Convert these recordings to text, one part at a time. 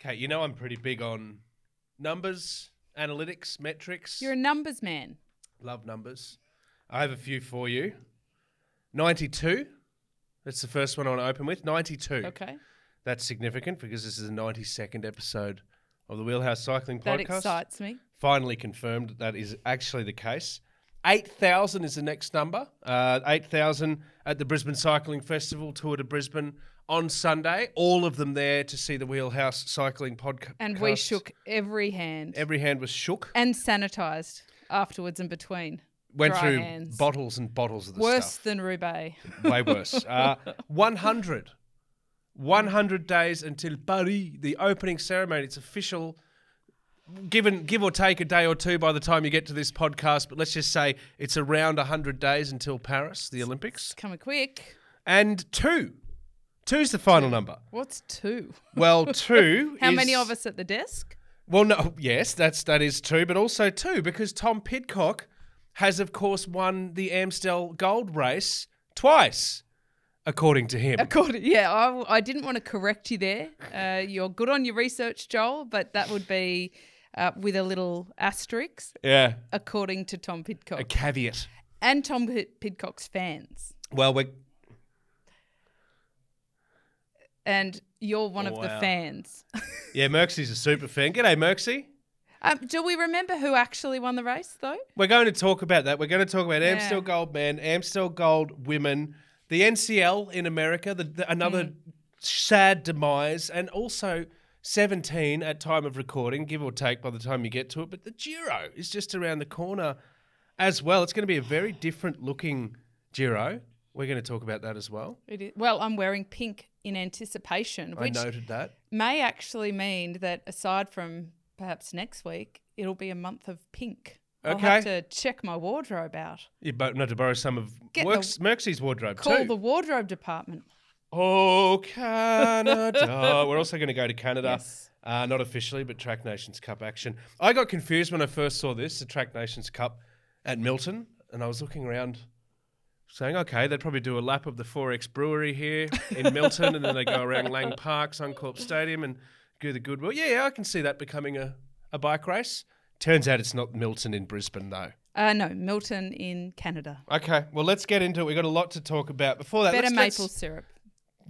Okay, you know I'm pretty big on numbers, analytics, metrics. You're a numbers man. Love numbers. I have a few for you. 92. That's the first one I want to open with. 92. Okay. That's significant because this is the 92nd episode of the Wheelhouse Cycling Podcast. That excites me. Finally confirmed that is actually the case. 8,000 is the next number. 8,000 at the Brisbane Cycling Festival, Tour de Brisbane on Sunday. All of them there to see the Wheelhouse Cycling Podcast. And we shook every hand. Every hand was shook. And sanitised afterwards and between. Went Dry through hands. bottles and bottles of the Worse stuff. than Roubaix. Way worse. 100. 100 days until Paris, the opening ceremony. It's official. Give or take a day or two by the time you get to this podcast, but let's just say it's around 100 days until Paris, the Olympics. It's coming quick. And 2. 2's the final number. What's 2? Well, 2 How is... many of us at the desk? Well, no, yes, that is 2, but also 2 because Tom Pidcock has, of course, won the Amstel Gold Race twice, according to him. I didn't want to correct you there. You're good on your research, Joel, but that would be with a little asterisk. Yeah. According to Tom Pidcock. A caveat. And Tom Pidcock's fans. Well, we're... And you're one of the fans. Yeah, Merxie's a super fan. G'day, Merxie. Do we remember who actually won the race, though? We're going to talk about that. We're going to talk about Amstel Gold Men, Amstel Gold Women, the NCL in America, another sad demise, and also 17 at time of recording, give or take by the time you get to it. But the Giro is just around the corner as well. It's going to be a very different looking Giro. We're going to talk about that as well. It is. Well, I'm wearing pink in anticipation, which I noted that. May actually mean that aside from perhaps next week, it'll be a month of pink. Okay. I'll have to check my wardrobe out. You not to borrow some of Merxie's wardrobe too. Call the wardrobe department. Oh, Canada. We're also going to go to Canada. Yes. Not officially, but Track Nations Cup action. I got confused when I first saw this, the Track Nations Cup at Milton, and I was looking around saying, okay, they'd probably do a lap of the 4X Brewery here in Milton, and then they go around Lang Park, Suncorp Stadium, and do the Goodwill. Yeah, I can see that becoming a bike race. Turns out it's not Milton in Brisbane, though. No, Milton in Canada. Okay, well, let's get into it. We've got a lot to talk about. Before that, Better maple syrup.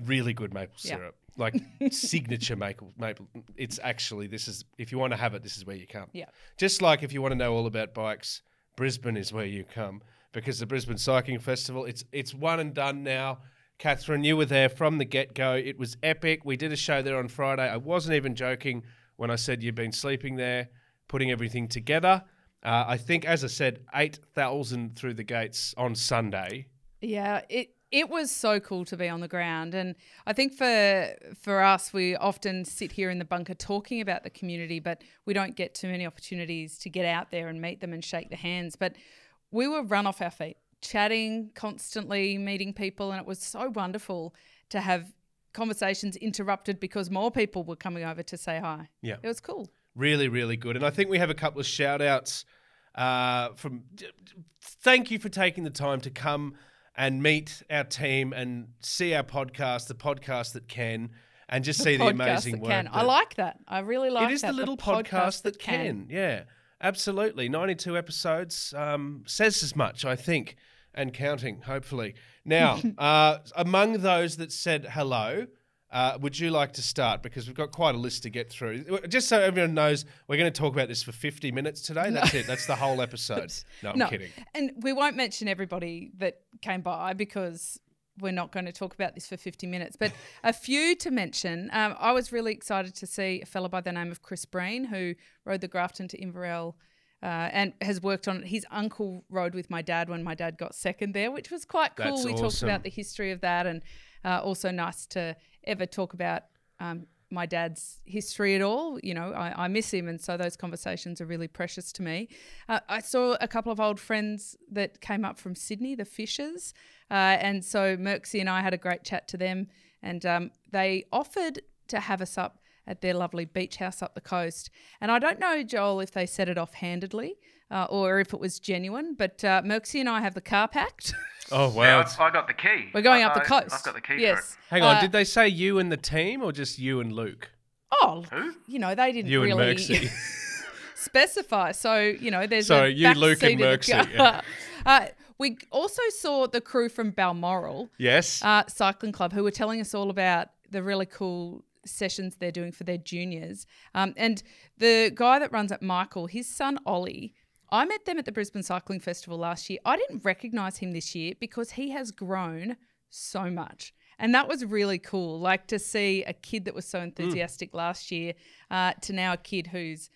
Really good maple syrup. Like signature maple. It's actually, if you want to have it, this is where you come. Yeah. Just like if you want to know all about bikes, Brisbane is where you come because the Brisbane Cycling Festival, it's one and done now. Catherine, you were there from the get-go. It was epic. We did a show there on Friday. I wasn't even joking when I said you've been sleeping there, putting everything together. I think, as I said, 8,000 through the gates on Sunday. Yeah, it was so cool to be on the ground. And I think for us, we often sit here in the bunker talking about the community, but we don't get too many opportunities to get out there and meet them and shake their hands. But we were run off our feet, chatting constantly, meeting people, and it was so wonderful to have conversations interrupted because more people were coming over to say hi. Yeah. It was cool. Really, really good. And I think we have a couple of shout-outs from... Thank you for taking the time to come and meet our team and see our podcast, the podcast that can, and just see the amazing work. I like that. I really like that. It is the little podcast that can. Yeah, absolutely. 92 episodes says as much, I think, and counting, hopefully. Now, among those that said hello, would you like to start? Because we've got quite a list to get through. Just so everyone knows, we're going to talk about this for 50 minutes today. That's it. That's the whole episode. No, I'm kidding. And we won't mention everybody that came by because we're not going to talk about this for 50 minutes. But a few to mention. I was really excited to see a fellow by the name of Chris Breen, who rode the Grafton to Inverell and has worked on it. His uncle rode with my dad when my dad got second there, which was quite cool. That's we awesome. talked about the history of that, and also nice to ever talk about my dad's history at all. You know, I miss him, and so those conversations are really precious to me. I saw a couple of old friends that came up from Sydney, the Fishers, and so Merxie and I had a great chat to them, and they offered to have us up at their lovely beach house up the coast. And I don't know, Joel, if they said it offhandedly or if it was genuine, but Merxie and I have the car packed. Oh, wow. Yeah, I got the key. We're going up the coast. I've got the key yes. for it. Hang on, did they say you and the team or just you and Luke? Oh, Who? they didn't You and really Merksy. specify. So, there's Sorry, a you, back Luke, and seat of the Merksy. car. We also saw the crew from Balmoral Yes. Cycling Club who were telling us all about the really cool sessions they're doing for their juniors. And the guy that runs it, Michael, his son Ollie, I met them at the Brisbane Cycling Festival last year. I didn't recognise him this year because he has grown so much. And that was really cool, like to see a kid that was so enthusiastic last year to now a kid who's,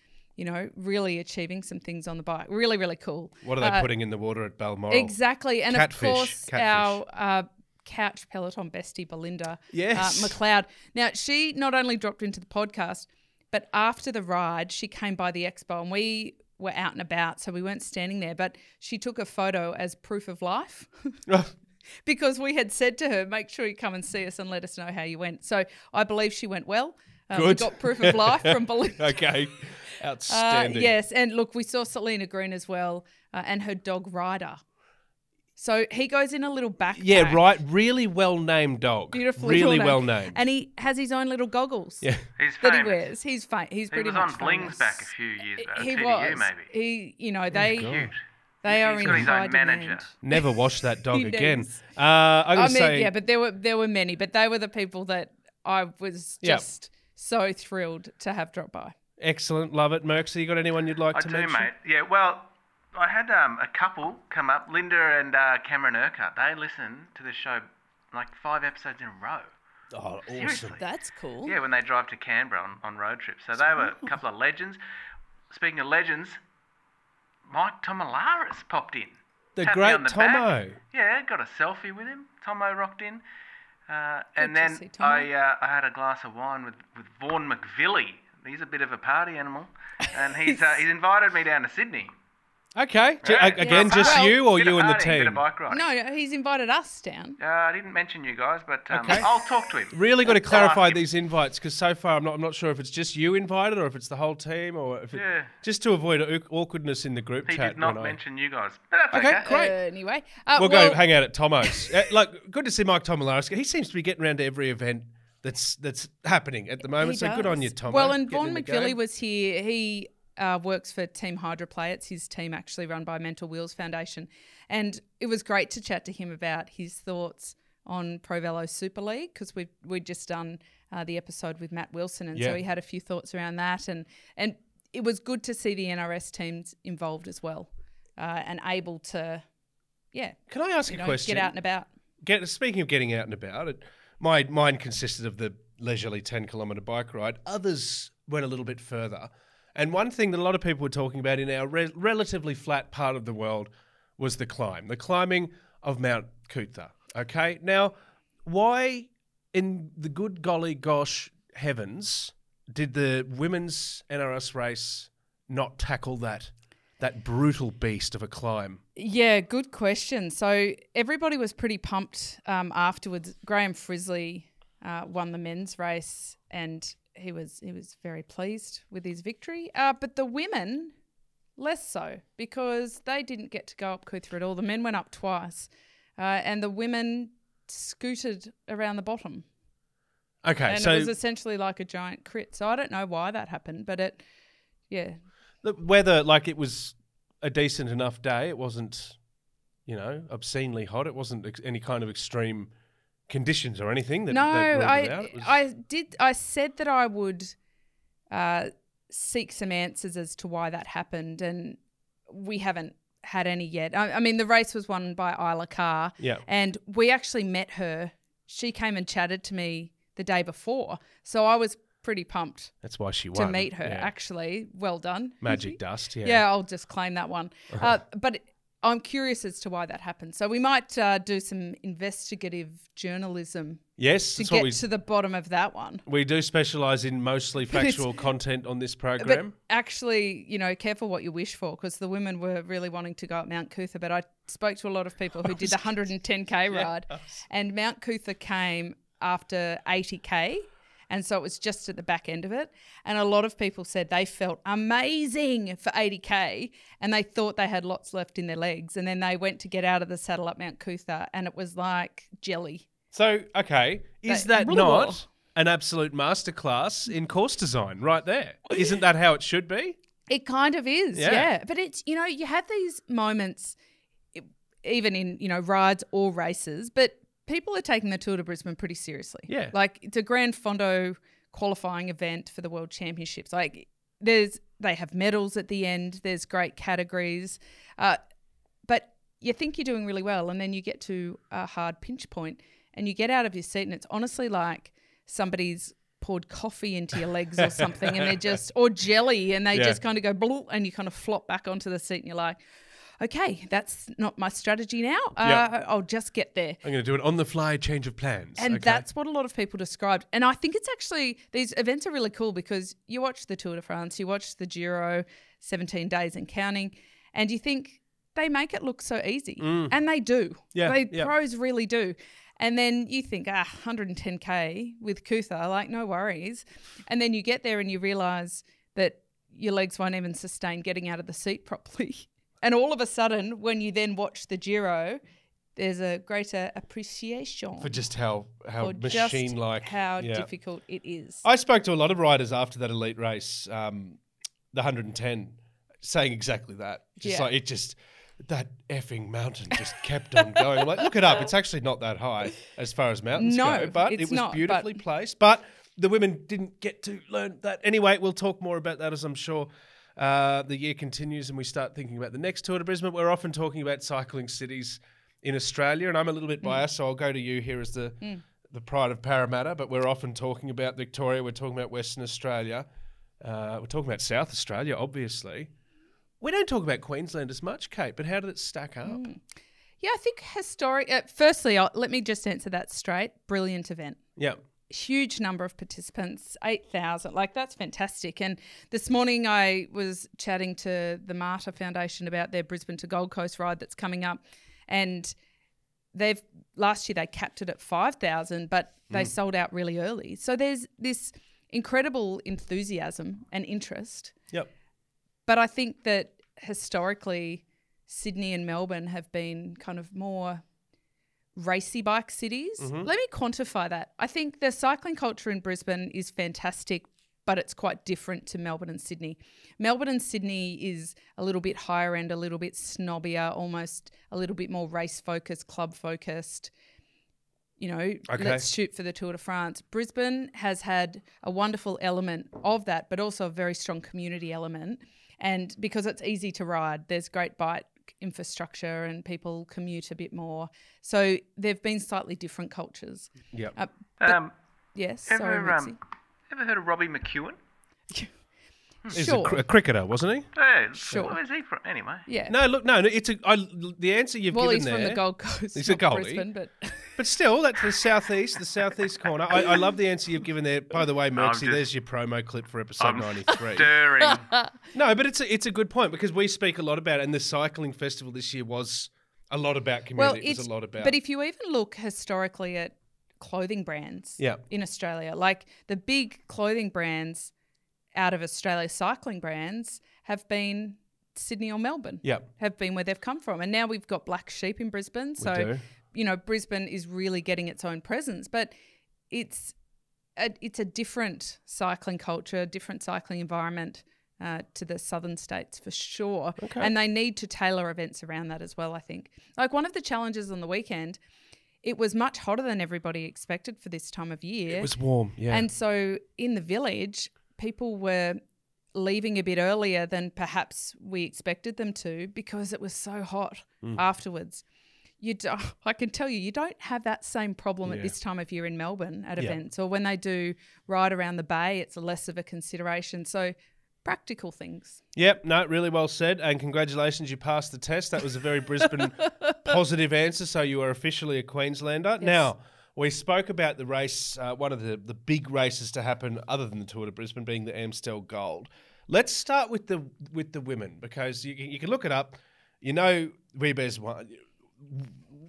really achieving some things on the bike. Really, really cool. What are they putting in the water at Balmoral? Exactly. And Catfish. of course, our couch peloton bestie, Belinda McLeod. Now, she not only dropped into the podcast, but after the ride, she came by the expo and we were out and about, so we weren't standing there, but she took a photo as proof of life. Because we had said to her, make sure you come and see us and let us know how you went. So I believe she went well. Good. We got proof of life from Belinda. Okay. Outstanding. Yes. And look, we saw Selena Green as well and her dog Ryder. So he goes in a little backpack. Yeah, right. Really well-named dog. Beautifully really well-named. well-named. And he has his own little goggles He's that he famous. wears. He's pretty much on Blings famous. back a few years back. He TDU was. maybe. They... They are He's in got his high own manager. demand. Never wash that dog He again. does. I mean, say, yeah, but there were many, but they were the people that I was just so thrilled to have drop by. Excellent, love it. Merksy, you got anyone you'd like to mention? I do, mate. Yeah, well, I had a couple come up, Linda and Cameron Urquhart. They listened to the show like 5 episodes in a row. Oh, Seriously. awesome. That's cool. Yeah, when they drive to Canberra on road trips. So they were a couple of legends. Speaking of legends, Mike Tomalaris popped in. The Tapped me great on the Tomo. back. Yeah, got a selfie with him. Tomo rocked in. And to then see Tomo. I had a glass of wine with Vaughan McVilly. He's a bit of a party animal. And he's invited me down to Sydney. Okay. Right. Again, Yeah. just Well, you or Bit you of and the partying, bit of team? bike riding. No, he's invited us down. I didn't mention you guys, but Okay. I'll talk to him. Really got to clarify ask him. these invites because so far I'm not sure if it's just you invited or if it's the whole team or if it, Yeah. just to avoid awkwardness in the group He chat. did not when mention you guys. But that's Okay, okay. great. Anyway. We'll go hang out at Tomo's. Good to see Mike Tomalaris. He seems to be getting around to every event that's happening at the moment. He So good on you, does. Tomo. Well, and getting Vaughan in the McVilly game. was here. He works for Team Hydroplay. It's his team actually run by Mental Wheels Foundation. And it was great to chat to him about his thoughts on Pro Velo Super League because we'd just done the episode with Matt Wilson. And so he had a few thoughts around that. And it was good to see the NRS teams involved as well and able to, Can I ask a question? get out and about. Speaking of getting out and about, mine consisted of the leisurely 10-kilometre bike ride. Others went a little bit further. And one thing that a lot of people were talking about in our relatively flat part of the world was the climbing of Mount Cootha. Okay, now why in the good golly gosh heavens did the women's NRS race not tackle that brutal beast of a climb? Yeah, good question. So everybody was pretty pumped afterwards. Graham Frisley won the men's race and he was very pleased with his victory. But the women, less so, because they didn't get to go up Cootha at all. The men went up twice and the women scooted around the bottom. Okay, and so it was essentially like a giant crit. So I don't know why that happened, but the weather, like it was a decent enough day. It wasn't, obscenely hot. It wasn't any kind of extreme conditions or anything that I said that I would seek some answers as to why that happened, and we haven't had any yet. I mean, the race was won by Isla Carr, and we actually met her. She came and chatted to me the day before, so I was pretty pumped. That's why she won. To meet her, actually. Well done. Magic dust, yeah. Yeah, I'll just claim that one. But I'm curious as to why that happened. So we might do some investigative journalism to get to the bottom of that one. We do specialise in mostly factual content on this program. But actually, careful what you wish for because the women were really wanting to go up Mount Cootha. But I spoke to a lot of people who did the 110K ride and Mount Cootha came after 80K. And so it was just at the back end of it. And a lot of people said they felt amazing for 80K and they thought they had lots left in their legs. And then they went to get out of the saddle up Mount Cootha and it was like jelly. So, okay, is that not an absolute masterclass in course design right there. Isn't that how it should be? It kind of is, Yeah. yeah. But it's, you have these moments, even in, rides or races, but people are taking the Tour de Brisbane pretty seriously. Yeah. Like, it's a Grand Fondo qualifying event for the World Championships. Like, they have medals at the end. There's great categories. But you think you're doing really well, and then you get to a hard pinch point and you get out of your seat, and it's honestly like somebody's poured coffee into your legs or something, and or jelly, and they just kind of go, bleh, and you kind of flop back onto the seat, and you're like, okay, that's not my strategy now. I'll just get there. I'm going to do it on the fly, change of plans. And okay. that's what a lot of people described. And I think it's actually, these events are really cool because you watch the Tour de France, you watch the Giro, 17 days and counting, and you think they make it look so easy. And they do. Yeah, Pros really do. And then you think, 110K with Kuthar, like, no worries. And then you get there and you realise that your legs won't even sustain getting out of the seat properly. And all of a sudden, when you then watch the Giro, there's a greater appreciation for just how machine-like. How difficult it is. I spoke to a lot of riders after that elite race, the 110, saying exactly that. That effing mountain just kept on going. I'm like, look it up. It's actually not that high as far as mountains go, but it was beautifully placed. But the women didn't get to learn that. Anyway, we'll talk more about that as I'm sure the year continues and we start thinking about the next Tour de Brisbane. We're often talking about cycling cities in Australia, and I'm a little bit biased, so I'll go to you here as the pride of Parramatta, but we're often talking about Victoria, we're talking about Western Australia, we're talking about South Australia, obviously. We don't talk about Queensland as much, Kate, but how did it stack up? Yeah, I think firstly, let me just answer that straight. Brilliant event. Yeah. Huge number of participants, 8,000. Like, that's fantastic. And this morning I was chatting to the Marta Foundation about their Brisbane to Gold Coast ride that's coming up. And last year they capped it at 5,000, but they sold out really early. So there's this incredible enthusiasm and interest. Yep. But I think that historically Sydney and Melbourne have been kind of more racy bike cities. Let me quantify that. I think the cycling culture in Brisbane is fantastic, but it's quite different to Melbourne and Sydney. Melbourne and Sydney is a little bit higher end, a little bit snobbier, almost a little bit more race focused, club focused. Let's shoot for the Tour de France. Brisbane has had a wonderful element of that, but also a very strong community element. And because it's easy to ride, there's great bike infrastructure and people commute a bit more. So they've been slightly different cultures. Yep. Yes. Ever heard of Robbie McEwen? He's Sure. a cricketer, wasn't he? Yeah, Sure. Where's he from? Anyway. Yeah. No, look, the answer you've given he's there. from the Gold Coast. He's a not goalie. Brisbane, but But still, that's the southeast corner. I love the answer you've given there. By the way, Merksy, there's your promo clip for episode 93. Stirring. No, but it's a good point because we speak a lot about it, and the cycling festival this year was a lot about community. It was a lot about. But if you even look historically at clothing brands in Australia, like the big clothing brands out of Australia, cycling brands, have been Sydney or Melbourne. Have been where they've come from. And now we've got Black Sheep in Brisbane. So, Brisbane is really getting its own presence. But it's a different cycling culture, different cycling environment to the southern states for sure. Okay. And they need to tailor events around that as well, I think. Like, one of the challenges on the weekend, it was much hotter than everybody expected for this time of year. It was warm, yeah. And so in the village, people were leaving a bit earlier than perhaps we expected them to because it was so hot afterwards. I can tell you don't have that same problem at this time of year in Melbourne at events, or when they do ride around the bay, it's less of a consideration. So practical things. Yep, no, really well said. And congratulations, you passed the test. That was a very Brisbane positive answer, so you are officially a Queenslander. Yes. Now, we spoke about the race, one of the big races to happen other than the Tour de Brisbane being the Amstel Gold. Let's start with the women because you can look it up. Wiebes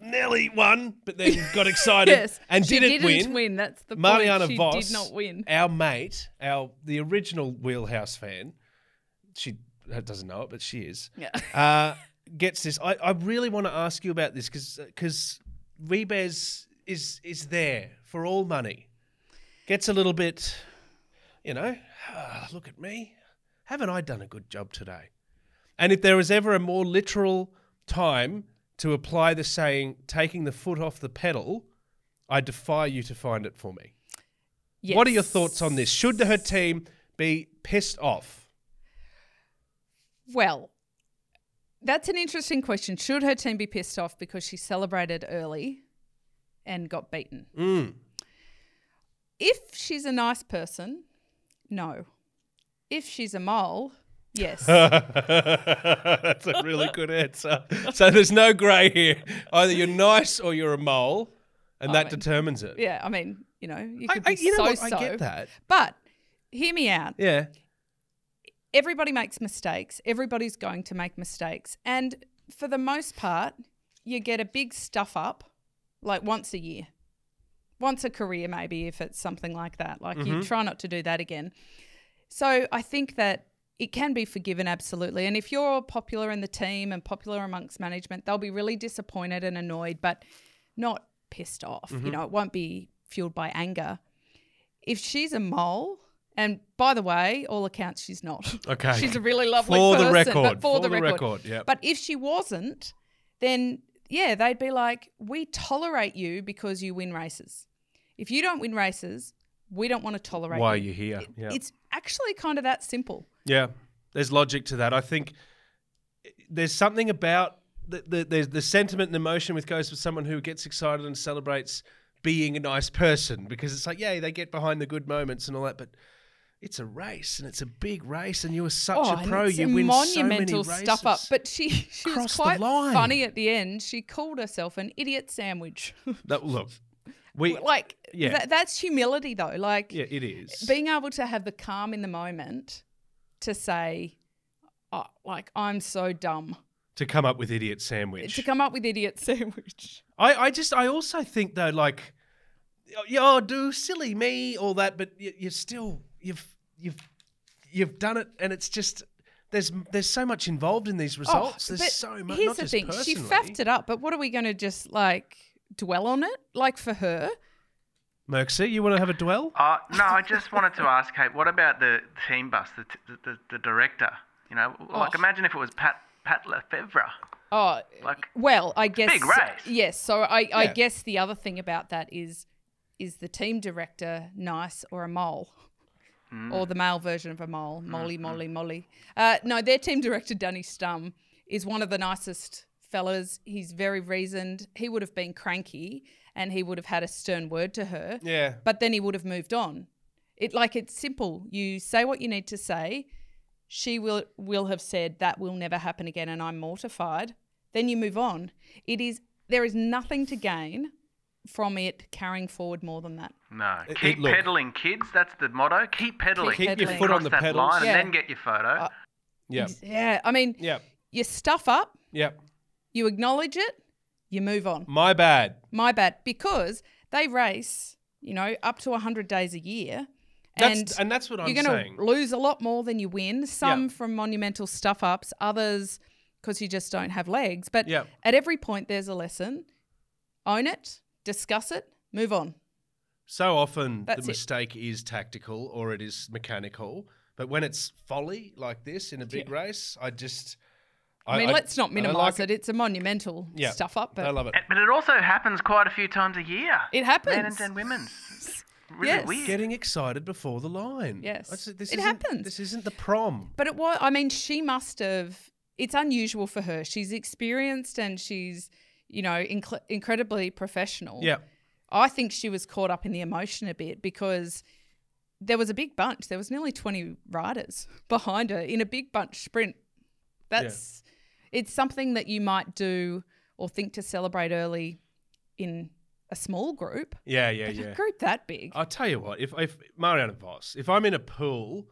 nearly won, but then got excited and didn't win. That's the Marianne point. She Vos, did not win. Our mate, the original Wheelhouse fan, she doesn't know it, but she is. Yeah. Gets this. I really want to ask you about this because Wiebes is there for all money. gets a little bit, look at me. Haven't I done a good job today? And if there was ever a more literal time to apply the saying, taking the foot off the pedal, I defy you to find it for me. Yes. What are your thoughts on this? Should her team be pissed off? Well, that's an interesting question. Should her team be pissed off because she celebrated early and got beaten? If she's a nice person, no. If she's a mole, yes. That's a really good answer. So there's no grey here. Either you're nice or you're a mole, and that determines it. Yeah, I mean, you could be so-so. I get that. But hear me out. Yeah. Everybody makes mistakes. Everybody's going to make mistakes. And for the most part, you get a big stuff up like once a year. Once a career maybe, if it's something like that. Like you try not to do that again. So I think that it can be forgiven, absolutely. And if you're popular in the team and popular amongst management, they'll be really disappointed and annoyed, but not pissed off. It won't be fueled by anger. If she's a mole, and by the way, all accounts she's not. Okay. She's a really lovely person. For the record. Yep. But if she wasn't, then yeah, they'd be like, we tolerate you because you win races. If you don't win races, we don't want to tolerate Why you. are you here? Yeah. It's actually kind of that simple. Yeah, there's logic to that. I think there's something about the sentiment and emotion with goes with someone who gets excited and celebrates being a nice person, because it's like, yeah, they get behind the good moments and all that, but it's a race and it's a big race and you were such a pro. You win so many races. Monumental stuff up. But she was quite funny at the end. She called herself an idiot sandwich. Look. That's humility though. Like, yeah, it is. Being able to have the calm in the moment to say, I'm so dumb. To come up with idiot sandwich. I also think though, like, do silly me, all that, but you've done it, and it's just there's so much involved in these results. There's so much. Here's the thing: she faffed it up, but what are we going to just dwell on it? Like for her, Merksy, you want to have a dwell? No, I just wanted to ask Kate, what about the team bus, the director? Imagine if it was Pat Lefevre. Well, I guess big race. Yes, so I guess the other thing about that is the team director nice or a mole? Or the male version of a mole, Molly. No, their team director, Danny Stum, is one of the nicest fellas. He's very reasoned. He would have been cranky and he would have had a stern word to her. Yeah. But then he would have moved on. It's simple. You say what you need to say. She will have said that will never happen again and I'm mortified. Then you move on. There is nothing to gain from it carrying forward more than that. No. Keep peddling, kids. That's the motto. Keep peddling. Keep your foot on the pedals. And then get your photo. Yeah. I mean, you stuff up. Yep. You acknowledge it. You move on. My bad. Because they race, up to 100 days a year. And that's what I'm saying. You're going to lose a lot more than you win. Some from monumental stuff-ups, others because you just don't have legs. But at every point there's a lesson. Own it. Discuss it, move on. So often the mistake is tactical or it is mechanical, but when it's folly like this in a big race, let's not minimise it. It's a monumental stuff up. But I love it. But it also happens quite a few times a year. It happens. Men and women's. Really weird. Getting excited before the line. Yes. It happens. This isn't the prom. But she must have, it's unusual for her. She's experienced and she's, incredibly professional. Yeah. I think she was caught up in the emotion a bit because there was a big bunch. There was nearly 20 riders behind her in a big bunch sprint. It's something that you might do or think to celebrate early in a small group. Yeah. A group that big. I'll tell you what, if Marianne Vos, if I'm in a pool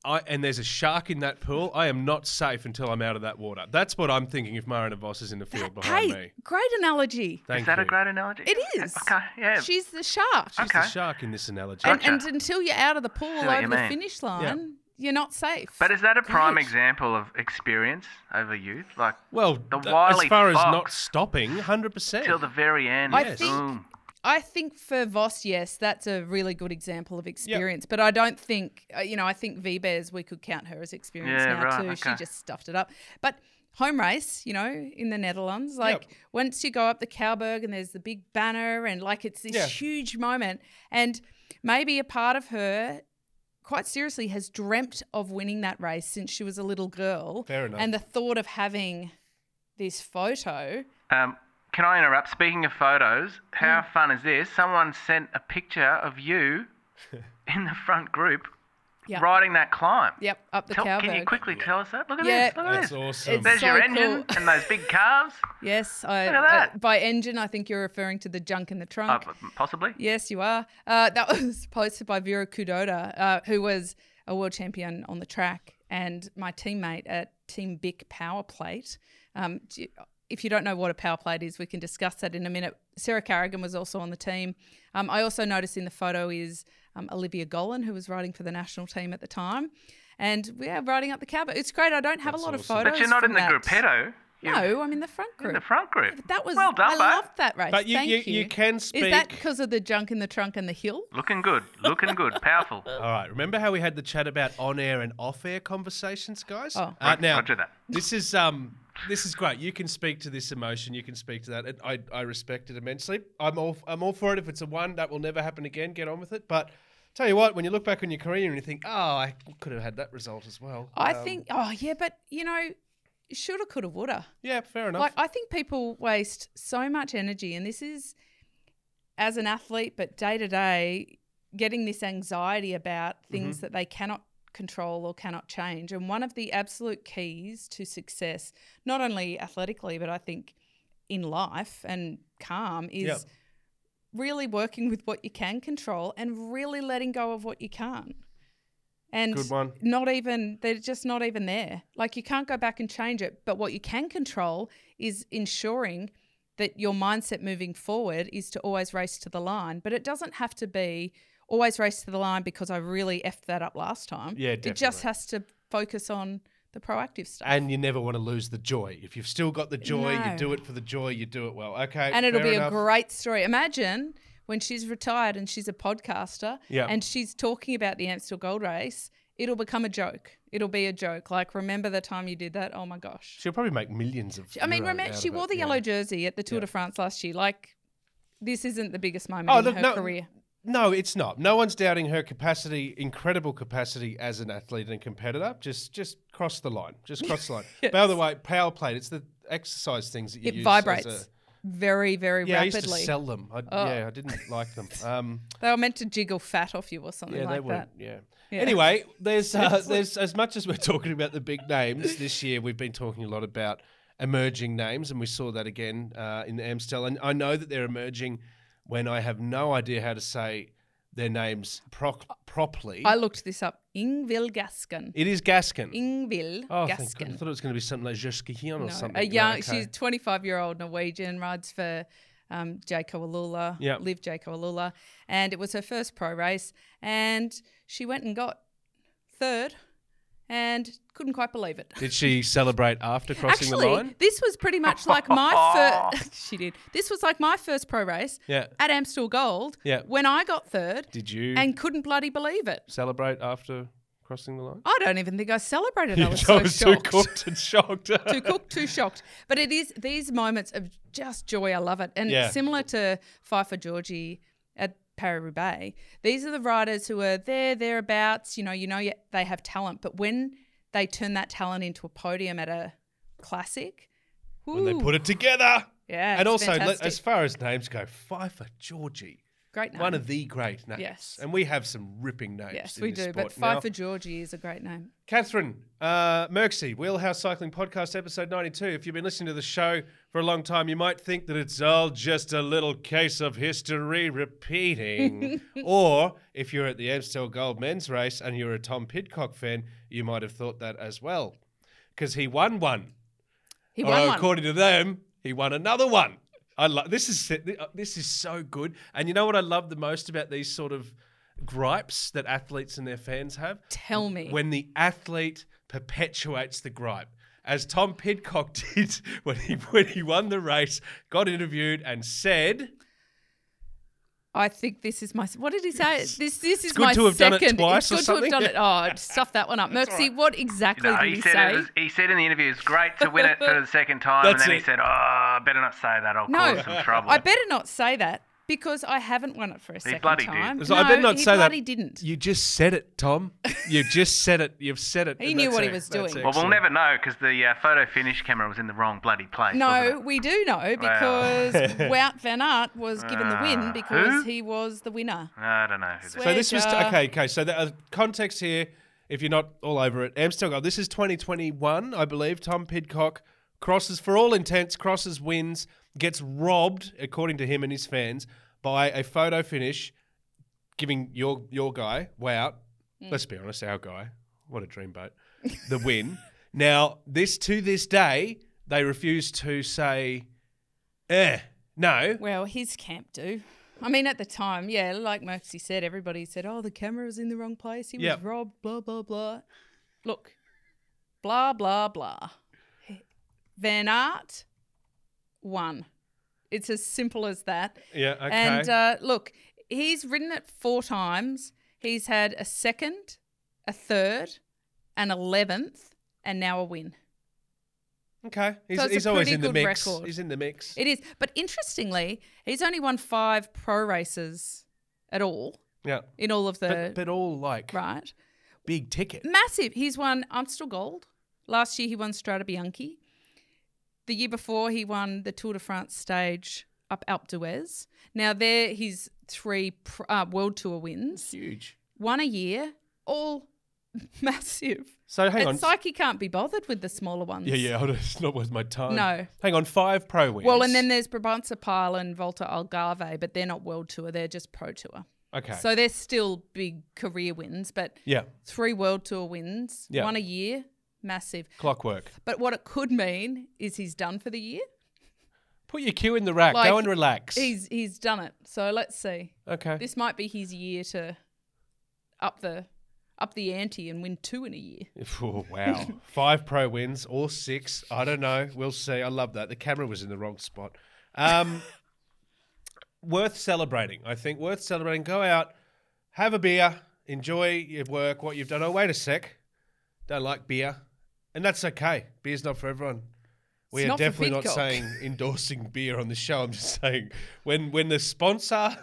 and there's a shark in that pool, I am not safe until I'm out of that water. That's what I'm thinking if Marianne Vos is in the field behind me. Great analogy. Is that a great analogy? It is. Okay, yeah. She's the shark. She's the shark in this analogy. And until you're out of the pool over the finish line, you're not safe. But is that a prime example of experience over youth? The Wily as far as not stopping, 100%. Till the very end. I think I think for Vos, yes, that's a really good example of experience. But I don't think, I think Wiebes, we could count her as experience now too. Okay. She just stuffed it up. But home race, in the Netherlands, once you go up the Kouwberg and there's the big banner and it's this huge moment, and maybe a part of her quite seriously has dreamt of winning that race since she was a little girl. Fair enough. And the thought of having this photo... Can I interrupt? Speaking of photos, how fun is this? Someone sent a picture of you in the front group riding that climb. Yep, up the Kouwberg. Can you quickly tell us that? Look at this. Look at this. That's Awesome. There's so your engine and those big calves. Yes. Look at that. By engine, I think you're referring to the junk in the trunk. Possibly. Yes, you are. That was posted by Vera Kudoda, who was a world champion on the track and my teammate at Team Bic Power Plate. If you don't know what a power plate is, we can discuss that in a minute. Sarah Carrigan was also on the team. I also noticed in the photo is Olivia Golan, who was riding for the national team at the time. And we are riding up the Kouwberg. It's great. I don't have a lot of photos. But you're not in the that. gruppetto. No, I'm in the front group. In the front group. That was well done, I loved that race. But Thank you. you can speak. Is that because of the junk in the trunk and the hill? Looking good. Powerful. All right. Remember how we had the chat about on-air and off-air conversations, guys? Oh. Now, Roger that. This is great. You can speak to this emotion. You can speak to that. And I respect it immensely. I'm all for it. If it's a one, that will never happen again. Get on with it. But tell you what, when you look back on your career and you think, I could have had that result as well. I think, but shoulda, coulda, woulda. Yeah, fair enough. I think people waste so much energy, and this is as an athlete, but day to day, getting this anxiety about things that they cannot control or cannot change. And one of the absolute keys to success, not only athletically, but I think in life and calm, is really working with what you can control and really letting go of what you can't. And good one. they're just not even there. You can't go back and change it. But what you can control is ensuring that your mindset moving forward is to always race to the line. But it doesn't have to be always race to the line because I really effed that up last time. Yeah, definitely. It just has to focus on the proactive stuff. And you never want to lose the joy. If you've still got the joy, you do it for the joy, you do it well. Okay, and it'll be enough. A great story. Imagine when she's retired and she's a podcaster and she's talking about the Amstel Gold Race, it'll become a joke. It'll be a joke. Remember the time you did that? Oh, my gosh. She'll probably make millions of remember, she wore the yellow jersey at the Tour de France last year. This isn't the biggest moment in her career. No, it's not. No one's doubting her capacity, incredible capacity as an athlete and competitor. Just cross the line. Just cross the line. Yes. By the way, power plate, it's the exercise things that you use. It vibrates. Very, very rapidly. I used to sell them. I didn't like them. They were meant to jiggle fat off you or something like that. Yeah. Anyway, there's as much as we're talking about the big names this year, we've been talking a lot about emerging names, and we saw that again in the Amstel. And I know that they're emerging when I have no idea how to say their names properly. I looked this up. Ingvil Gaskjenn. It is Gaskjenn. Ingvil Gaskjenn. I thought it was going to be something like Gaskjenn or something. She's 25-year-old Norwegian, rides for Jayco Alula, Liv Jayco Alula, and it was her first pro race, and she went and got third and couldn't quite believe it. Did she celebrate after crossing the line? This was pretty much like my first... She did. This was like my first pro race at Amstel Gold when I got third. Did you? And couldn't bloody believe it. Celebrate after crossing the line? I don't even think I celebrated. I was so shocked. Too cooked and shocked. Too cooked, too shocked. But it is these moments of just joy. I love it. And similar to Pfeiffer Georgie at Paris-Roubaix, these are the riders who are thereabouts. They have talent, but when they turn that talent into a podium at a classic, when they put it together, and also fantastic. As far as names go, Pfeiffer Georgie, great name, one of the great names. Yes, and we have some ripping names. Yes, in we this do. sport. But Pfeiffer Georgie is a great name. Catherine Merksey, Wheelhouse Cycling Podcast, episode 92. If you've been listening to the show for a long time, you might think that it's all just a little case of history repeating. Or if you're at the Amstel Gold men's race and you're a Tom Pidcock fan, you might have thought that as well. Because he won one. According to them, he won another one. This is so good. And you know what I love the most about these sort of gripes that athletes and their fans have? Tell me. When the athlete perpetuates the gripe. As Tom Pidcock did when he won the race, got interviewed and said, I think this is my. What did he say? This is good my to have second. done it twice it's or good to have something. done it. Oh, stuff that one up. Mercy, what exactly did he say? He said in the interview, it's great to win it for the second time, and then he said, I better not say that. I'll cause some trouble. I better not say that. Because I haven't won it for a second time. Did. So I better not say that. He didn't. You just said it, Tom. You just said it. You've said it. He knew what he was doing. Well, we'll never know because the photo finish camera was in the wrong bloody place. No, we do know because Wout van Aert was given the win because he was the winner. I don't know. So this was okay. So the context here, if you're not all over it, Amstel Gold. This is 2021, I believe. Tom Pidcock crosses, for all intents, wins, gets robbed, according to him and his fans, by a photo finish, giving your guy, Wout, let's be honest, our guy, what a dreamboat, the win. Now, to this day, they refuse to say, no. Well, his camp do. I mean, at the time, yeah, like Mercy said, everybody said, the camera was in the wrong place. He was robbed, blah, blah, blah. Look, blah, blah, blah. Van Aert won. It's as simple as that. Yeah, okay. And look, he's ridden it 4 times. He's had a second, a third, an 11th, and now a win. Okay. So he's always in the mix. Record. He's in the mix. It is. But interestingly, he's only won 5 pro races at all. Yeah. In all of the... But all like... Right. Big ticket. Massive. He's won Amstel Gold. Last year he won Strade Bianche. The year before, he won the Tour de France stage up Alpe d'Huez. Now, there he's 3 World Tour wins. Huge. 1 a year, all massive. So, hang on. It's like he can't be bothered with the smaller ones. Yeah, it's not worth my time. No. Hang on, 5 pro wins. Well, and then there's Brabantse Pijl and Volta Algarve, but they're not World Tour, they're just Pro Tour. Okay. So they're still big career wins, but 3 World Tour wins, 1 a year. Massive. Clockwork. But what it could mean is he's done for the year. Put your cue in the rack. Go and relax. He's done it. So let's see. Okay. This might be his year to up the ante and win 2 in a year. Oh, wow. 5 pro wins or 6. I don't know. We'll see. I love that. The camera was in the wrong spot. Worth celebrating, I think. Worth celebrating. Go out, have a beer, enjoy your work, what you've done. Oh, wait a sec. Don't like beer. And that's okay. Beer's not for everyone. We are definitely not saying endorsing beer on the show. I'm just saying when the sponsor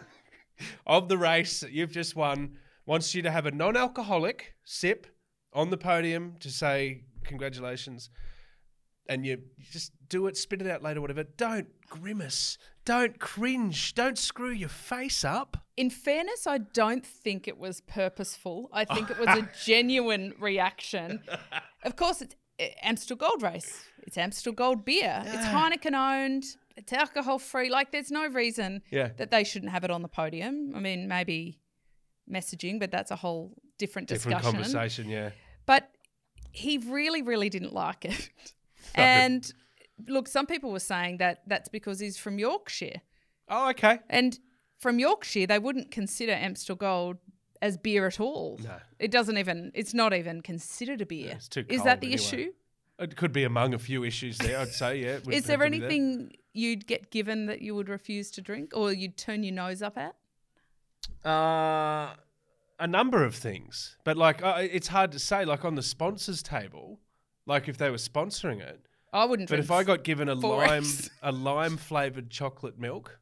of the race that you've just won wants you to have a non-alcoholic sip on the podium to say congratulations, and you just do it, spit it out later, whatever. Don't grimace. Don't cringe. Don't screw your face up. In fairness, I don't think it was purposeful. I think it was a genuine reaction. Of course, it's Amstel Gold race. It's Amstel Gold beer. It's Heineken owned. It's alcohol free. Like, there's no reason that they shouldn't have it on the podium. I mean, maybe messaging, but that's a whole different discussion. Different conversation, yeah. But he really, really didn't like it. And look, some people were saying that that's because he's from Yorkshire. Oh, okay. And from Yorkshire, they wouldn't consider Amstel Gold as beer at all. No. It's not even considered a beer. Yeah, it's too cold Is that the anyway. issue? It could be among a few issues there, I'd say, yeah. Is there anything you'd get given that you would refuse to drink or you'd turn your nose up at? A number of things. But, like, it's hard to say. Like, on the sponsors table, like, if they were sponsoring it. I wouldn't drink. But if I got given a 4X. lime-flavoured chocolate milk,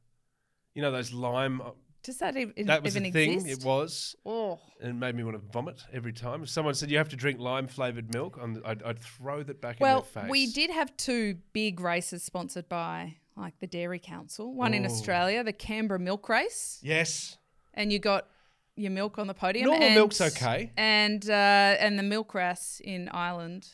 you know, those lime... Does that even That was even a thing. exist? It was. Oh. And it made me want to vomit every time. If someone said you have to drink lime-flavoured milk, I'd throw that back in their face. Well, we did have 2 big races sponsored by, like, the Dairy Council. One in Australia, the Canberra Milk Race. Yes. And you got your milk on the podium. Normal milk's okay. And the Milk Race in Ireland,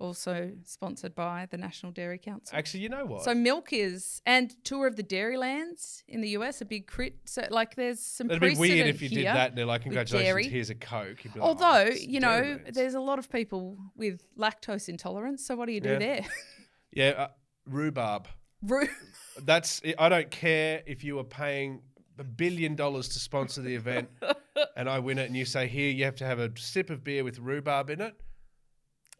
also sponsored by the National Dairy Council. Actually, you know what? So milk is, and Tour of the Dairylands in the US, a big crit. So, like, there's some It'd be weird if you here did that and they're like, congratulations, dairy. here's a Coke. You'd be like, Although, it's you know, Dairylands. there's a lot of people with lactose intolerance. So what do you do there? Yeah, rhubarb. I don't care if you are paying $1 billion to sponsor the event and I win it and you say, here, you have to have a sip of beer with rhubarb in it.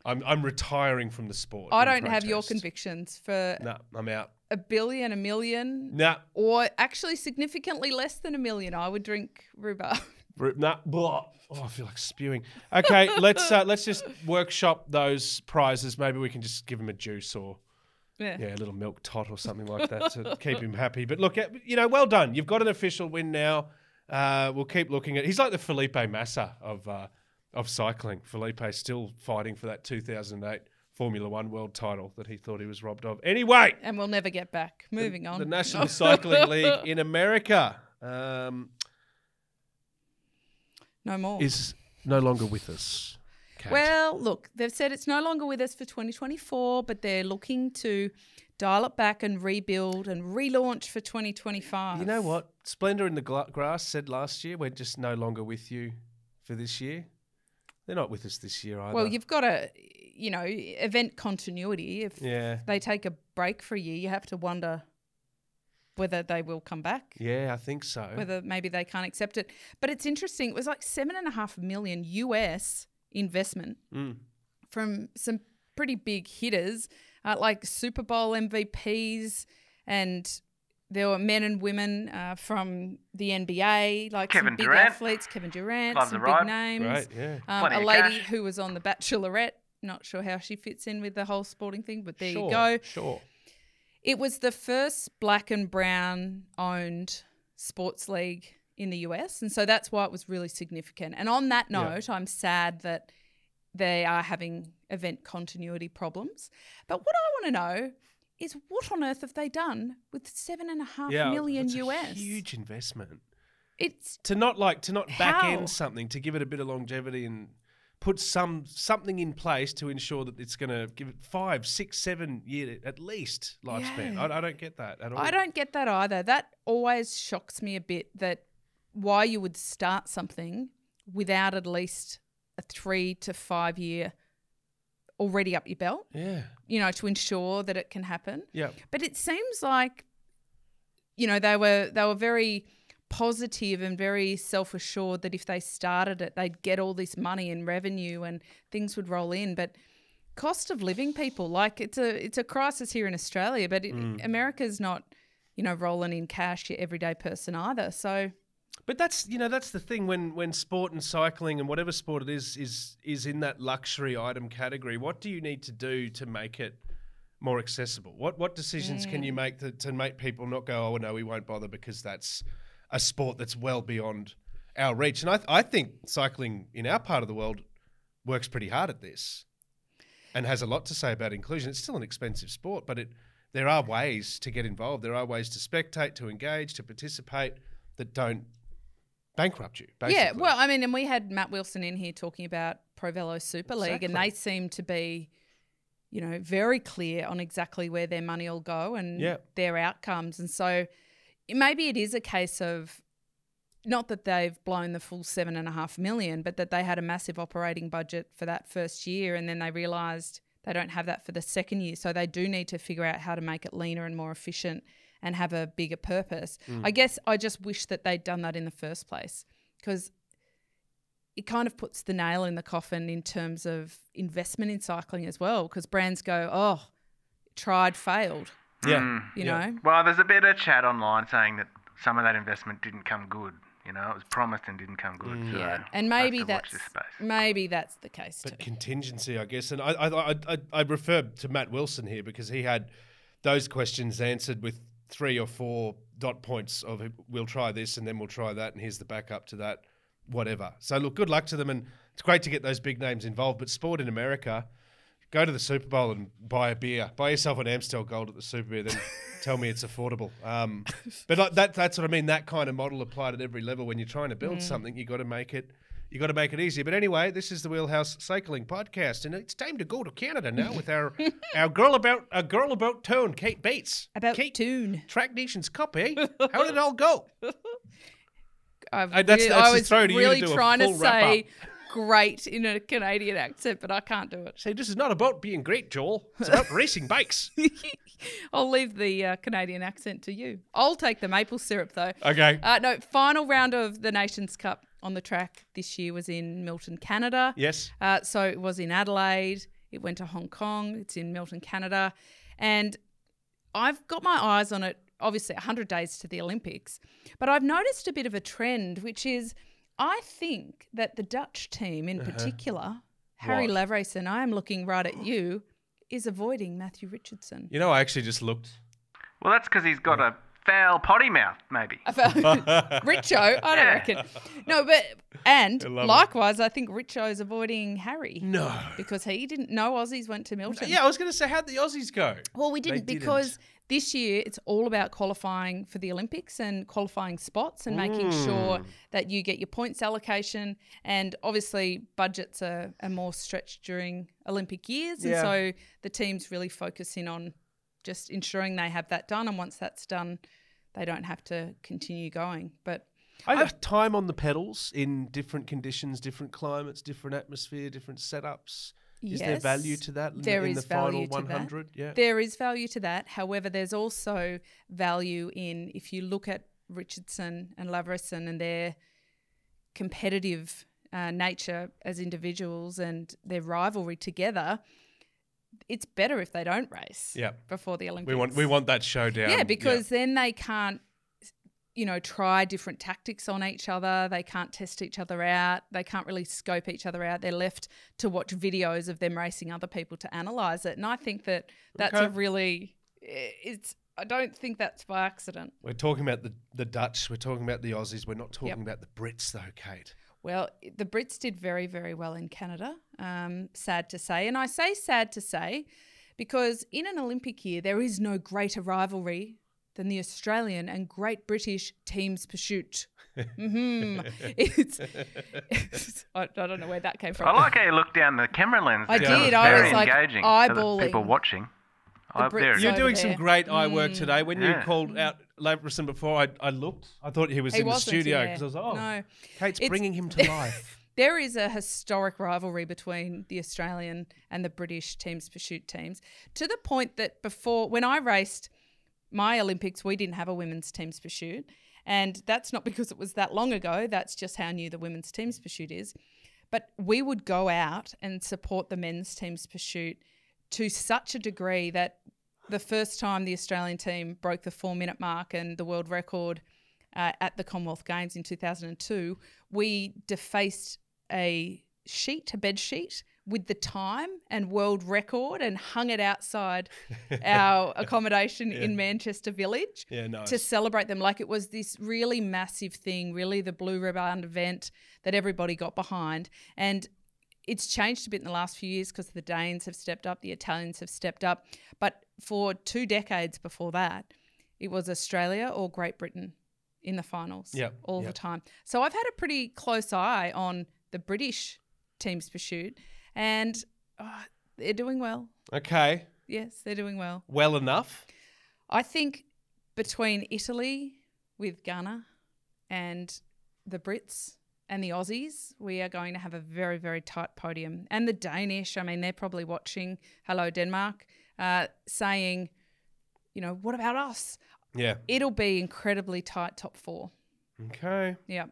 I'm retiring from the sport. I don't have your convictions for No, I'm out. $1 billion, $1 million. Nah. Or actually significantly less than $1 million. I would drink rhubarb. Nah. Blah. Oh, I feel like spewing. Okay, let's just workshop those prizes. Maybe we can just give him a juice or a little milk tot or something like that to keep him happy. But look, well done. You've got an official win now. We'll keep looking at. He's like the Felipe Massa of cycling. Felipe's still fighting for that 2008 Formula One world title that he thought he was robbed of. Anyway. And we'll never get back. Moving on. The National Cycling League in America no more. Is no longer with us. Kate. Well, look, they've said it's no longer with us for 2024, but they're looking to dial it back and rebuild and relaunch for 2025. You know what? Splendor in the Grass said last year, we're just no longer with you for this year. They're not with us this year either. Well, you've got to, event continuity. If they take a break for a year, you have to wonder whether they will come back. Yeah, I think so. Whether maybe they can't accept it. But it's interesting. It was like $7.5 million US investment from some pretty big hitters, like Super Bowl MVPs, and there were men and women from the NBA, like Kevin some big Durant. Athletes, Kevin Durant, Loves some the big ride. names. Right, yeah. Plenty A of lady cash. who was on The Bachelorette. Not sure how she fits in with the whole sporting thing, but there you go. Sure. It was the first black and brown owned sports league in the US. And so that's why it was really significant. And on that note, I'm sad that they are having event continuity problems. But what I want to know is what on earth have they done with $7.5 million it's US? A huge investment. It's To not back How? end something, to give it a bit of longevity and put something in place to ensure that it's going to give it 5, 6, 7 year at least lifespan. Yeah. I don't get that at all. I don't get that either. That always shocks me a bit, that why you would start something without at least a 3 to 5 year already up your belt. Yeah. To ensure that it can happen. Yeah. But it seems like, they were very positive and very self-assured that if they started it, they'd get all this money and revenue and things would roll in. But cost of living, people, like it's a crisis here in Australia, but America's not, rolling in cash, your everyday person either. So. But that's the thing when sport and cycling and whatever sport it is in that luxury item category. What do you need to do to make it more accessible? What decisions can you make to make people not go, oh no, we won't bother because that's a sport that's well beyond our reach? And I think cycling in our part of the world works pretty hard at this and has a lot to say about inclusion. It's still an expensive sport, but there are ways to get involved. There are ways to spectate, to engage, to participate that don't bankrupt you, basically. Yeah, well, I mean, and we had Matt Wilson in here talking about Pro Velo Super League, and they seem to be, very clear on exactly where their money will go and their outcomes. And so maybe it is a case of not that they've blown the full $7.5 million, but that they had a massive operating budget for that first year, and then they realised they don't have that for the second year. So they do need to figure out how to make it leaner and more efficient and have a bigger purpose. I guess I just wish that they'd done that in the first place, because it kind of puts the nail in the coffin in terms of investment in cycling as well, because brands go, oh, tried, failed. Yeah. You know? Well, there's a bit of chat online saying that some of that investment didn't come good. It was promised and didn't come good. So Yeah, and maybe we'll have to watch this space. maybe that's the case But too. contingency, I guess. And I refer to Matt Wilson here because he had those questions answered with 3 or 4 dot points of we'll try this and then we'll try that and here's the backup to that, whatever. So look, good luck to them, and it's great to get those big names involved. But sport in America, go to the Super Bowl and buy a beer. Buy yourself an Amstel Gold at the Super Beer, then tell me it's affordable. But like that's what I mean. That kind of model applied at every level. When you're trying to build something, you got to make it easier. But anyway, this is the Wheelhouse Cycling Podcast, and it's time to go to Canada now with our girl about town, Kate Bates. Kate, tune. Track Nations Cup, eh? How did it all go? I was really to do a trying to full say great in a Canadian accent, but I can't do it. Say, this is not about being great, Joel. It's about racing bikes. I'll leave the Canadian accent to you. I'll take the maple syrup though. Okay. No, final round of the Nations Cup on the track this year was in Milton, Canada. Yes. So it was in Adelaide. It went to Hong Kong. It's in Milton, Canada. And I've got my eyes on it, obviously 100 days to the Olympics. But I've noticed a bit of a trend, which is I think that the Dutch team in particular, Harry Lavreysen, I am looking right at you, is avoiding Matthew Richardson. You know, I actually just looked. Well, that's because he's got a foul potty mouth, maybe. Richo, I don't reckon. No, and likewise, I think Richo's avoiding Harry. No. Because he didn't know Aussies went to Milton. Yeah, I was going to say, how'd the Aussies go? Well, we didn't because this year it's all about qualifying for the Olympics and qualifying spots and making sure that you get your points allocation. And obviously budgets are more stretched during Olympic years. And so the team's really focusing on just ensuring they have that done. And once that's done, they don't have to continue going. But I have time on the pedals in different conditions, different climates, different atmosphere, different setups. Is there value to that in the final 100? Yeah. There is value to that. However, there's also value in, if you look at Richardson and Lavreysen and their competitive nature as individuals and their rivalry together, it's better if they don't race before the Olympics. We want that showdown. Yeah, because then they can't, try different tactics on each other. They can't test each other out. They can't really scope each other out. They're left to watch videos of them racing other people to analyse it. And I think that's a really I don't think that's by accident. We're talking about the Dutch. We're talking about the Aussies. We're not talking about the Brits though, Kate. Well, the Brits did very, very well in Canada, sad to say. And I say sad to say because in an Olympic year, there is no greater rivalry than the Australian and Great British teams pursuit. It's I don't know where that came from. I like how you looked down the camera lens. I did. Very I was like engaging eyeballing. To the people watching. You're doing some great eye work today. When you called out Lavreysen before, I looked. I thought he was in the studio because I was like, no. Kate's bringing him to life. There is a historic rivalry between the Australian and the British teams pursuit teams to the point that when I raced my Olympics, we didn't have a women's teams pursuit. And that's not because it was that long ago. That's just how new the women's teams pursuit is. But we would go out and support the men's teams pursuit to such a degree that the first time the Australian team broke the 4-minute mark and the world record at the Commonwealth Games in 2002, we defaced a bed sheet with the time and world record and hung it outside our accommodation in Manchester Village to celebrate them. Like it was this really massive thing, really the Blue Rebound event that everybody got behind. And it's changed a bit in the last few years because the Danes have stepped up, the Italians have stepped up. But for 2 decades before that, it was Australia or Great Britain in the finals all the time. So I've had a pretty close eye on the British teams pursuit and they're doing well. Okay. Yes, they're doing well. Well enough? I think between Italy with Ghana and the Brits and the Aussies, we are going to have a very, very tight podium. And the Danish, I mean, they're probably watching, hello Denmark, saying, what about us? Yeah. It'll be incredibly tight top 4. Okay. Yeah.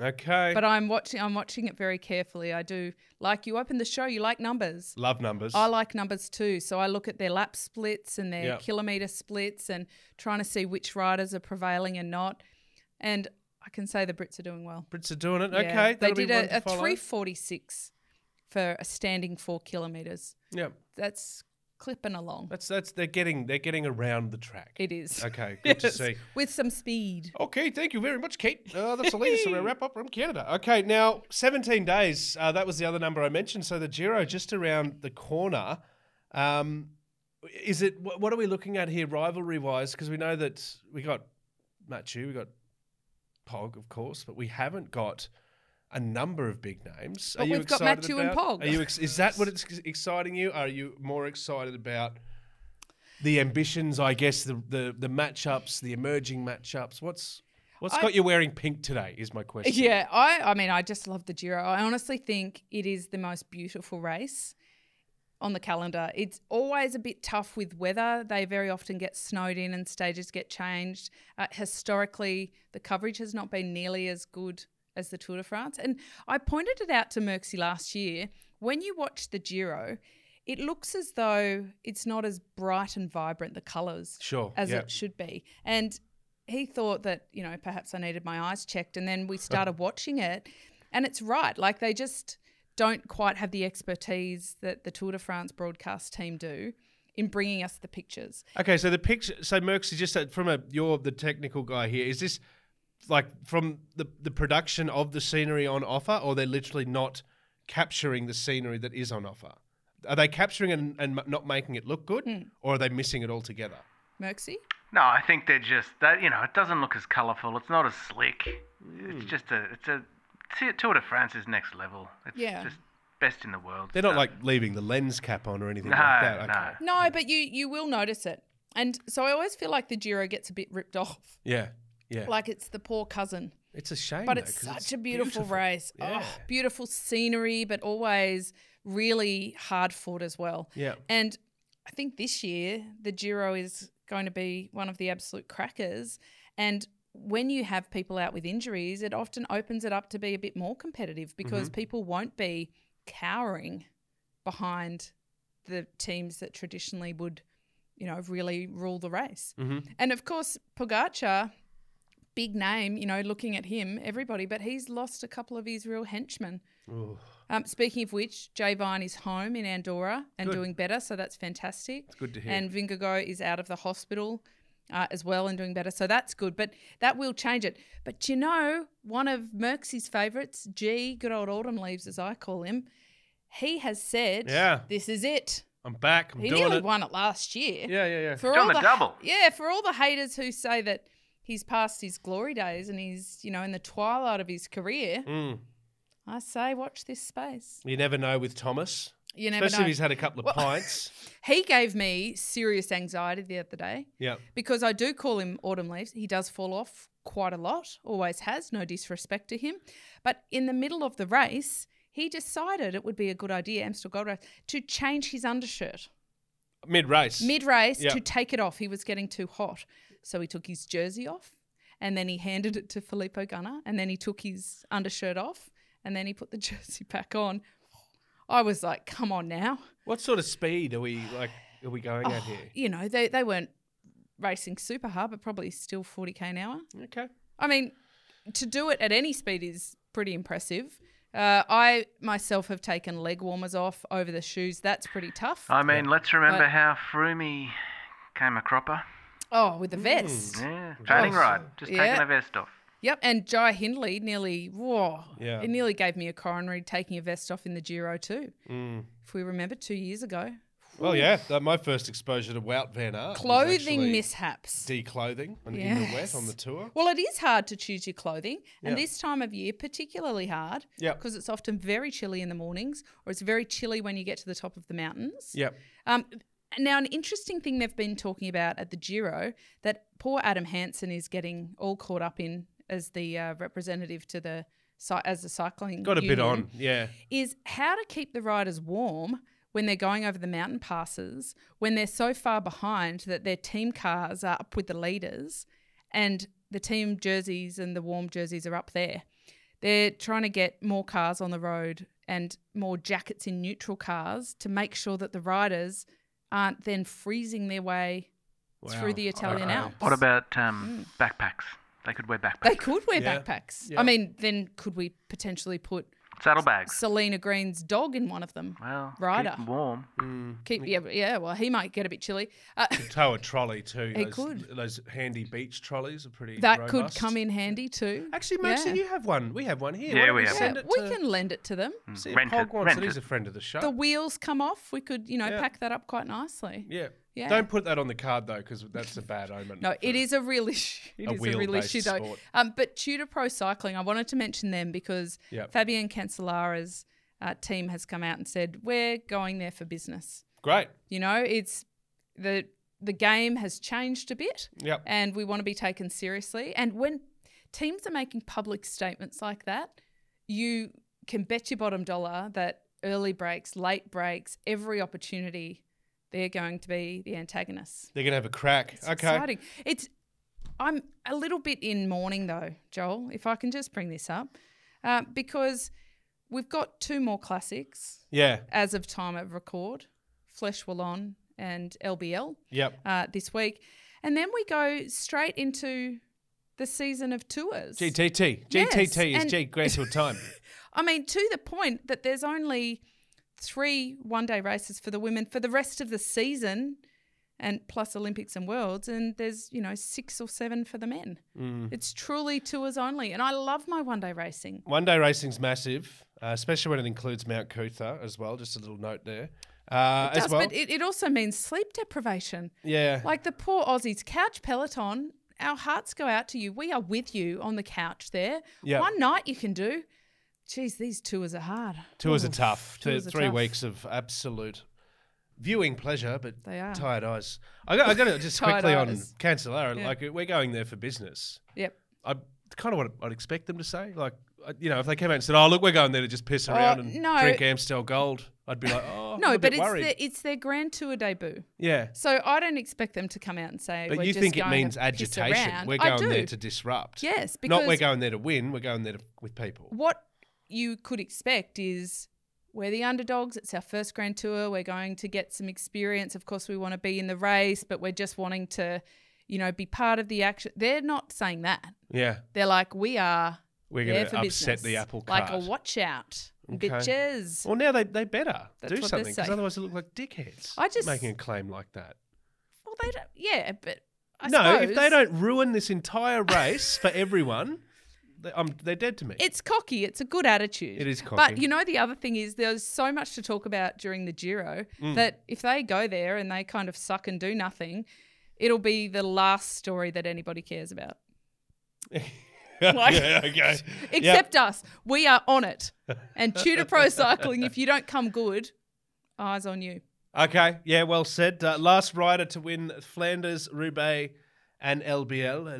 Okay. But I'm watching it very carefully. I do. Like you open the show, you like numbers. Love numbers. I like numbers too. So I look at their lap splits and their kilometre splits and trying to see which riders are prevailing and not. And I can say the Brits are doing well. Brits are doing it. Yeah. Okay. They did a 3:46 for a standing 4 kilometres. Yeah. That's clipping along. That's they're getting around the track. It is. Okay, good to see. With some speed. Okay, thank you very much, Kate. That's the latest of our wrap up from Canada. Okay, now 17 days. That was the other number I mentioned. So the Giro just around the corner. Is it? What are we looking at here, rivalry wise? Because we know that we got Mathieu, we got Pog, of course, but we haven't got a number of big names. But we've got Mathieu and Pog. Is that what it's exciting you? Are you more excited about the ambitions, I guess, the matchups, the emerging matchups? What's got you wearing pink today is my question. Yeah, I mean, I just love the Giro. I honestly think it is the most beautiful race on the calendar. It's always a bit tough with weather. They very often get snowed in and stages get changed. Historically, the coverage has not been nearly as good as the Tour de France. And I pointed it out to Merksy last year. When you watch the Giro, it looks as though it's not as bright and vibrant, the colours, as it should be. And he thought that, you know, perhaps I needed my eyes checked, and then we started watching it, and it's right. Like, they just don't quite have the expertise that the Tour de France broadcast team do in bringing us the pictures. Okay, so the picture, so Merckx, just you're the technical guy here. Is this like from the production of the scenery on offer, or they're literally not capturing the scenery that is on offer? Are they capturing and not making it look good, or are they missing it altogether? Merckxy? No, I think they're just that. You know, it doesn't look as colourful. It's not as slick. It's just Tour de France is next level. It's just best in the world. They're not like leaving the lens cap on or anything like that. Okay. No, but you will notice it. And so I always feel like the Giro gets a bit ripped off. Yeah, yeah. Like it's the poor cousin. It's a shame, but it's such a beautiful race. Yeah. Oh, beautiful scenery, but always really hard fought as well. Yeah. And I think this year the Giro is going to be one of the absolute crackers. And when you have people out with injuries, it often opens it up to be a bit more competitive because people won't be cowering behind the teams that traditionally would, you know, really rule the race. And of course, Pogacar, big name, you know, looking at him, everybody, but he's lost a couple of his real henchmen. Speaking of which, Jay Vine is home in Andorra and doing better, so that's fantastic. It's good to hear. And Vingegaard is out of the hospital as well and doing better, so that's good. But that will change it. But you know, one of Merckx's favourites, G, good old Autumn Leaves as I call him, he has said, this is it. I'm back. He nearly won it last year. Yeah. For all the double. Yeah, for all the haters who say that he's past his glory days and he's, you know, in the twilight of his career, I say watch this space. You never know with Thomas. You never know. Especially if he's had a couple of pints. He gave me serious anxiety the other day. Yeah. Because I do call him Autumn Leaves. He does fall off quite a lot, always has, no disrespect to him. But in the middle of the race, he decided it would be a good idea, Amstel Gold Race, to change his undershirt. Mid-race, to take it off. He was getting too hot. So he took his jersey off and then he handed it to Filippo Ganna and then he took his undershirt off and then he put the jersey back on. I was like, come on now. What sort of speed are we going at here? You know, they weren't racing super hard, but probably still 40k an hour. Okay. I mean, to do it at any speed is pretty impressive. I myself have taken leg warmers off over the shoes. That's pretty tough. I mean, let's remember how Froomey came a cropper. Oh, with the vest. Yeah, training ride. Just taking a vest off. Yep, and Jai Hindley it nearly gave me a coronary taking a vest off in the Giro too. If we remember 2 years ago. Well, yeah, my first exposure to Wout van Aert. Clothing mishaps. Declothing in the wet on the tour. Well, it is hard to choose your clothing, and this time of year particularly hard because it's often very chilly in the mornings or it's very chilly when you get to the top of the mountains. Yep. Now, an interesting thing they've been talking about at the Giro that poor Adam Hansen is getting all caught up in as the representative to the cycling got a union, bit on, is how to keep the riders warm when they're going over the mountain passes, when they're so far behind that their team cars are up with the leaders and the team jerseys and the warm jerseys are up there. They're trying to get more cars on the road and more jackets in neutral cars to make sure that the riders aren't then freezing their way through the Italian Alps. What about backpacks? They could wear backpacks. They could wear backpacks. Yeah. I mean, then could we potentially put saddlebags? Selena Green's dog in one of them. Well, Ryder. keep them warm. Well, he might get a bit chilly. Could tow a trolley too. He could. Those handy beach trolleys are pretty That robust. could come in handy too. Actually, Maxine, you have one. We have one here. Yeah, we have. We can lend it to them. See if Pog wants it. He's a friend of the show. The wheels come off. We could, pack that up quite nicely. Yeah. Yeah. Don't put that on the card though, because that's a bad omen. No, it is a real issue. It is a real issue though. Sport. But Tudor Pro Cycling, I wanted to mention them because Fabian Cancellara's team has come out and said we're going there for business. Great. It's the game has changed a bit, and we want to be taken seriously. And when teams are making public statements like that, you can bet your bottom dollar that early breaks, late breaks, every opportunity, they're going to be the antagonists. They're going to have a crack. It's exciting. I'm a little bit in mourning though, Joel, if I can just bring this up, because we've got 2 more classics as of time of record. Flesh Wallon and LBL this week. And then we go straight into the season of tours. GTT. GTT is G Grand Tour time. I mean, to the point that there's only 3 one-day races for the women for the rest of the season, and plus Olympics and Worlds, and there's, 6 or 7 for the men. It's truly tours only, and I love my one-day racing. One-day racing's massive, especially when it includes Mount Cootha as well, just a little note there. It does, but it also means sleep deprivation. Yeah. Like the poor Aussies. Couch Peloton, our hearts go out to you. We are with you on the couch there. Yep. One night you can do. Geez, these tours are hard. Tours are tough. 3 weeks of absolute viewing pleasure, but they are. Tired eyes. I got to just quickly on Cancellara. Yeah. Like, we're going there for business. Yep. I kind of what I'd expect them to say. Like, if they came out and said, "Oh, look, we're going there to just piss around and drink Amstel Gold," I'd be like, "Oh, no." I'm a but bit worried. it's their Grand Tour debut. Yeah. So I don't expect them to come out and say. But we're you just think it going means to agitation? piss around. We're going there to disrupt. Yes, because not we're going there to win. We're going there with people. What you could expect is we're the underdogs. It's our first Grand Tour. We're going to get some experience. Of course, we want to be in the race, but we're just wanting to, be part of the action. They're not saying that. Yeah. They're like, we're going to upset business. the apple cart. Like, watch out, bitches. Well, now they better That's do what something, they because say. otherwise they look like dickheads. making a claim like that. Well, they don't. Yeah, but I no, suppose if they don't ruin this entire race for everyone, they're dead to me. It's cocky. It's a good attitude. It is cocky. But the other thing is there's so much to talk about during the Giro that if they go there and they kind of suck and do nothing, it'll be the last story that anybody cares about. Okay. Except us. We are on it. And Tudor Pro Cycling, if you don't come good, eyes on you. Okay, yeah, well said. Last rider to win Flanders, Roubaix and LBL,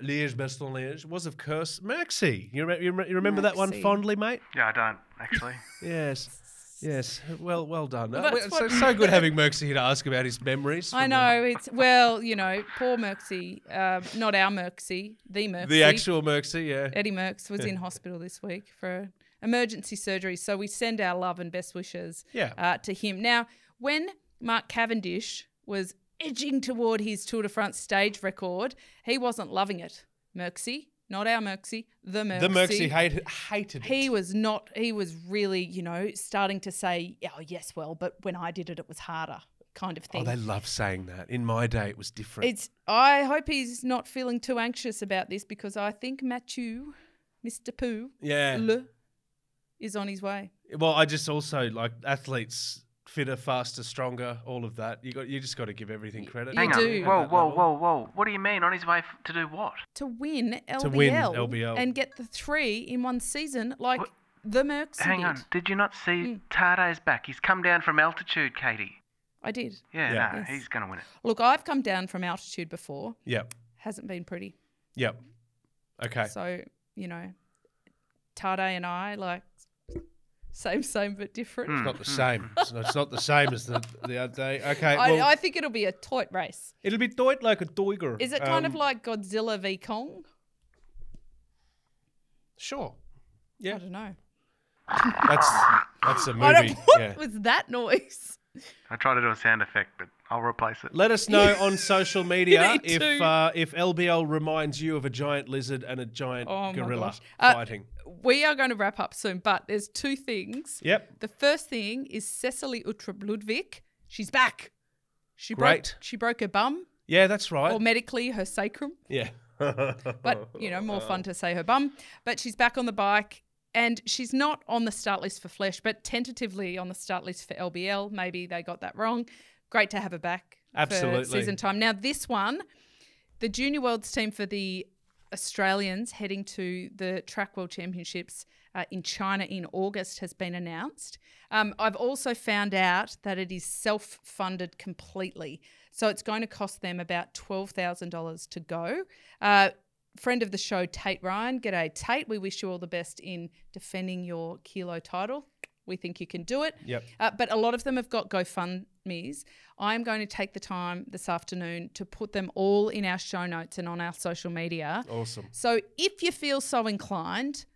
Liège-Bastogne-Liège, was, of course, Merckxy. You remember that one fondly, mate? Yeah, I don't, actually. Yes. Well done. So good having Merckxy here to ask about his memories. I know. Poor Merckxy. Not our Merckxy, the Merckxy. The actual Merckxy, yeah. Eddie Merckx was in hospital this week for emergency surgery. So we send our love and best wishes to him. Now, when Mark Cavendish was edging toward his Tour de France stage record, he wasn't loving it. Merckxy. Not our Merckxy, the Merckxy. The Merckxy hated it. He was not, he was really, starting to say, oh, yes, well, but when I did it, it was harder kind of thing. Oh, they love saying that. In my day, it was different. I hope he's not feeling too anxious about this, because I think Mathieu, Mr. Pooh, is on his way. Well, I just also like athletes fitter, faster, stronger, all of that. You just got to give everything credit. You do. Whoa. What do you mean? On his way to do what? To win LBL. To win LBL. And get the 3 in one season like the Merckx Hang on. Did you not see Tarde's back? He's come down from altitude, Katie. I did. Yeah. He's going to win it. Look, I've come down from altitude before. Yep. Hasn't been pretty. Yep. Okay. So, Tarde and I, like, same but different. It's not the same. It's not the same as the other day. Okay. I think it'll be a toit race. It'll be toit like a toiger. Is it kind of like Godzilla v Kong? Sure. Yeah. I don't know. That's a movie. What was that noise? I tried to do a sound effect, but I'll replace it. Let us know on social media if LBL reminds you of a giant lizard and a giant gorilla fighting. We are going to wrap up soon, but there's 2 things. Yep. The first thing is Cecily Uttrup Ludwig. She's back. She broke her bum. Yeah, that's right. Or medically her sacrum. Yeah. But, more fun to say her bum. But she's back on the bike. And she's not on the start list for Flesh, but tentatively on the start list for LBL. Maybe they got that wrong. Great to have her back for season time. Now, this one, the Junior Worlds team for the Australians heading to the Track World Championships in China in August has been announced. I've also found out that it is self-funded completely. So it's going to cost them about $12,000 to go. Friend of the show, Tate Ryan. G'day, Tate. We wish you all the best in defending your kilo title. We think you can do it. Yep. But a lot of them have got GoFundMes. I'm going to take the time this afternoon to put them all in our show notes and on our social media. Awesome. So if you feel so inclined,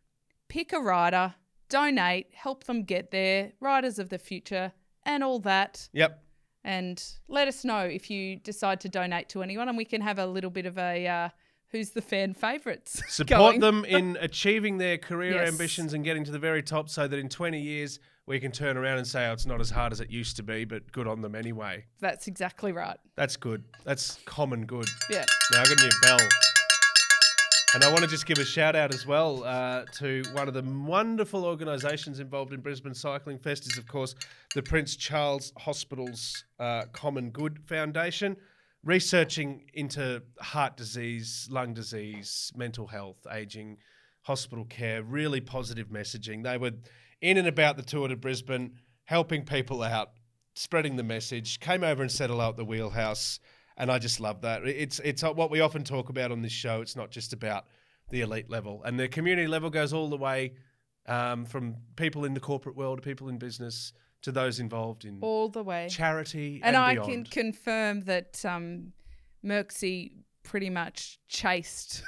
pick a rider, donate, help them get there. Riders of the future, and all that. Yep. And let us know if you decide to donate to anyone, and we can have a little bit of a who's the fan favourites. Support them in achieving their career ambitions and getting to the very top, so that in 20 years we can turn around and say, oh, it's not as hard as it used to be, but good on them anyway. That's exactly right. That's good. That's common good. Yeah. Now I got a new bell. And I want to just give a shout out as well to one of the wonderful organisations involved in Brisbane Cycling Fest is, of course, the Prince Charles Hospital's Common Good Foundation, researching into heart disease, lung disease, mental health, ageing, hospital care, really positive messaging. They were in and about the Tour de Brisbane, helping people out, spreading the message, came over and said hello at the wheelhouse. And I just love that. It's what we often talk about on this show. It's not just about the elite level. And the community level goes all the way from people in the corporate world to people in business to those involved in all the way charity and beyond. I can confirm that Merksy pretty much chased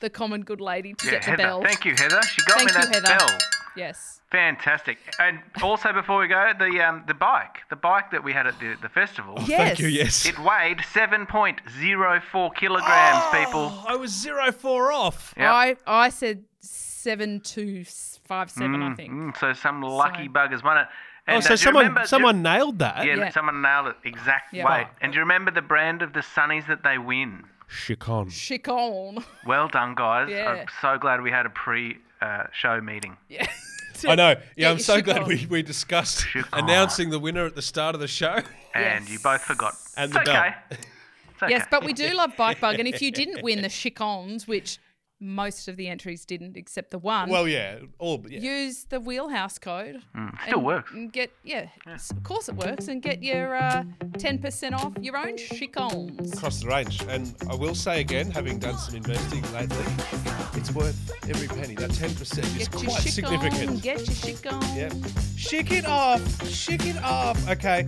the common good lady to get Heather. the bell. Thank you, Heather. She got me that bell. Yes. Fantastic. And also, before we go, the bike that we had at the festival. Oh, yes. Thank you, yes. It weighed 7.04 kilograms, people. I was 0.4 off. Yep. I said 7.257, I think. So some lucky buggers won it. And, so someone nailed that. Yeah, someone nailed it. Exact weight. And do you remember the brand of the sunnies that they win? Chicon. Well done, guys. Yeah. I'm so glad we had a pre-show meeting. Yeah. I know. Yeah, I'm so glad we discussed announcing the winner at the start of the show. And you both forgot. And the bell. It's okay. Yes, but we do love Bike Bug. And if you didn't win the Chicons, which most of the entries didn't except the one. Well, yeah. Use the wheelhouse code. Still works. And get, of course it works. And get your 10% off your own Chicons. Across the range. And I will say again, having done some investing lately, it's worth every penny. That 10% is quite significant. Get your Chicon. Yeah. Shake it off. Shake it off. Okay.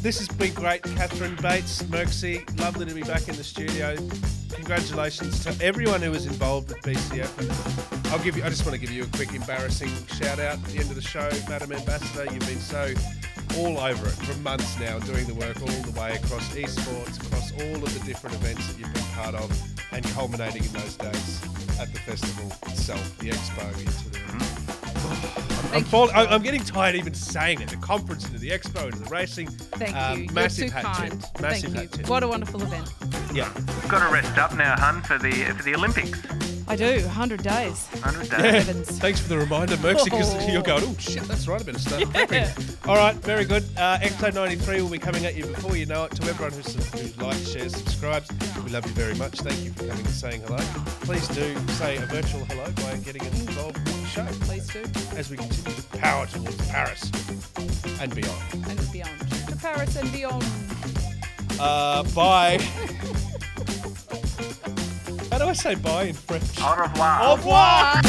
This has been great. Catherine Bates, Merksy, lovely to be back in the studio. Congratulations to everyone who was involved with BCF. I just want to give you a quick embarrassing shout out at the end of the show. Madam Ambassador, you've been so all over it for months now, doing the work all the way across esports, across all of the different events that you've been part of, and culminating in those days at the festival itself, the expo into the... I'm getting tired even saying it. The conference into the expo into the racing. Thank you. Massive You're too kind. Massive Thank you. hat. What a wonderful event. Yeah. Got to rest up now, hun, for the Olympics. I do. 100 days. 100 days. Yeah. Thanks for the reminder, Merksy, because you're going, oh, shit, that's right, I better start prepping. All right, very good. Episode 93 will be coming at you before you know it. To everyone who likes, shares, subscribes, we love you very much. Thank you for coming and saying hello. Please do say a virtual hello by getting involved in the show. Please do. As we continue to power towards Paris and beyond. And beyond. To Paris and beyond. Bye. How do I say bye in French? Au revoir. Au revoir.